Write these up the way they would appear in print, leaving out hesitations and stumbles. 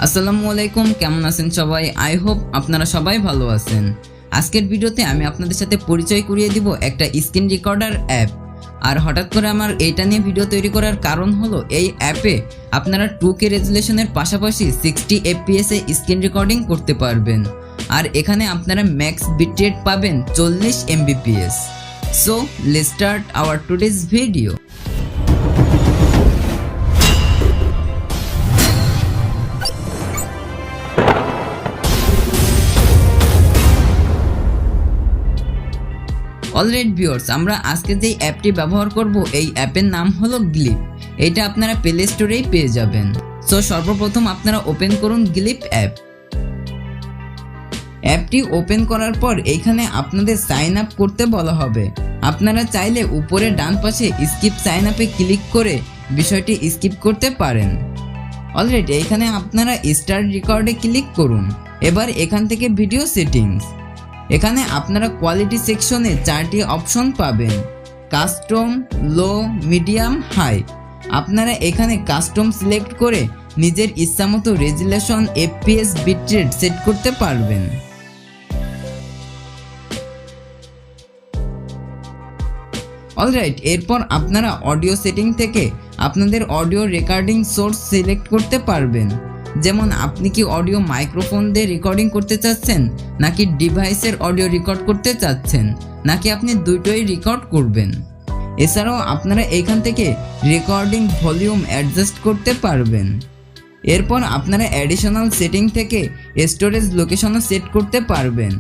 আসসালামু আলাইকুম, কেমন আছেন সবাই? আই হোপ আপনারা সবাই ভালো আছেন। আজকের ভিডিওতে আমি আপনাদের সাথে পরিচয় করিয়ে দিব একটা স্ক্রিন রেকর্ডার অ্যাপ। আর হঠাৎ করে আমার এইটা নিয়ে ভিডিও তৈরি করার কারণ হলো এই অ্যাপে আপনারা 2K রেজুলেশনের পাশাপাশি 60 FPS এ স্ক্রিন রেকর্ডিং করতে পারবেন। আর এখানে আপনারা ম্যাক্স বিট রেট পাবেন 40 Mbps। So let's start our today's video. Alright viewers, আমরা আজকে যে অ্যাপটি ব্যবহার করব এই অ্যাপের নাম হলো গ্লিপ। এটা আপনারা প্লে স্টোরেই পেয়ে যাবেন। সো সর্বপ্রথম আপনারা ওপেন করুন গ্লিপ অ্যাপ। অ্যাপটি ওপেন করার পর এইখানে আপনাদের সাইন আপ করতে বলা হবে। আপনারা চাইলে উপরে ডান পাশে স্কিপ সাইন আপে ক্লিক করে বিষয়টি স্কিপ করতে পারেন। অলরাইট, এইখানে আপনারা স্টার্ট রেকর্ডে ক্লিক করুন। এবার এখান থেকে ভিডিও সেটিংস, এখানে আপনারা কোয়ালিটি সেকশনে 4টি অপশন পাবেন: কাস্টম, লো, মিডিয়াম, হাই। আপনারা এখানে কাস্টম সিলেক্ট করে নিজের ইচ্ছামতো রেজুলেশন, FPS, বিটরেট সেট করতে পারবেন। অলরাইট, এরপর আপনারা অডিও সেটিং থেকে আপনাদের অডিও রেকর্ডিং সোর্স সিলেক্ট করতে পারবেন। যেমন আপনি কি অডিও মাইক্রোফোন দিয়ে রেকর্ডিং করতে চাচ্ছেন, নাকি ডিভাইসের অডিও রেকর্ড করতে চাচ্ছেন, নাকি আপনি দুটোই রেকর্ড করবেন। এছাড়াও আপনারা এখান থেকে রেকর্ডিং ভলিউম অ্যাডজাস্ট করতে পারবেন। এরপর আপনারা অ্যাডিশনাল সেটিং থেকে স্টোরেজ লোকেশনও সেট করতে পারবেন।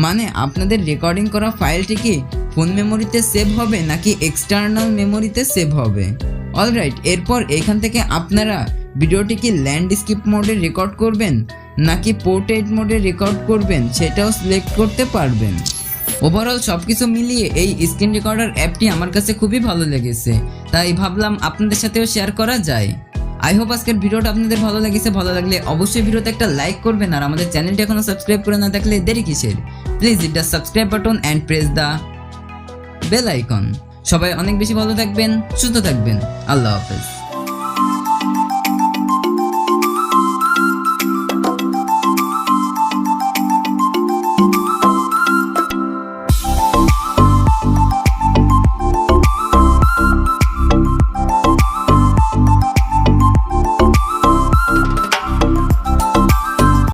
মানে আপনাদের রেকর্ডিং করা ফাইলটি কি ফোন মেমোরিতে সেভ হবে নাকি এক্সটার্নাল মেমোরিতে সেভ হবে। অলরাইট, এরপর এখান থেকে আপনারা ভিডিওটি কি ল্যান্ডস্কেপ মোডে রেকর্ড করবেন নাকি পোর্ট্রেট মোডে রেকর্ড করবেন সেটাও সিলেক্ট করতে পারবেন। ওভারঅল সবকিছু মিলিয়ে এই স্ক্রিন রেকর্ডার অ্যাপটি আমার কাছে খুবই ভালো লেগেছে, তাই ভাবলাম আপনাদের সাথেও শেয়ার করা যায়। আই হোপ আজকের ভিডিওটা আপনাদের ভালো লেগেছে। ভালো লাগলে অবশ্যই ভিডিওতে একটা লাইক করবেন, আর আমাদের চ্যানেলটি এখনো সাবস্ক্রাইব করে না থাকলে দেরি কিসের? Please hit the subscribe button and press the bell icon. সবাই অনেক বেশি ভালো থাকবেন, সুস্থ থাকবেন। আল্লাহ হাফেজ।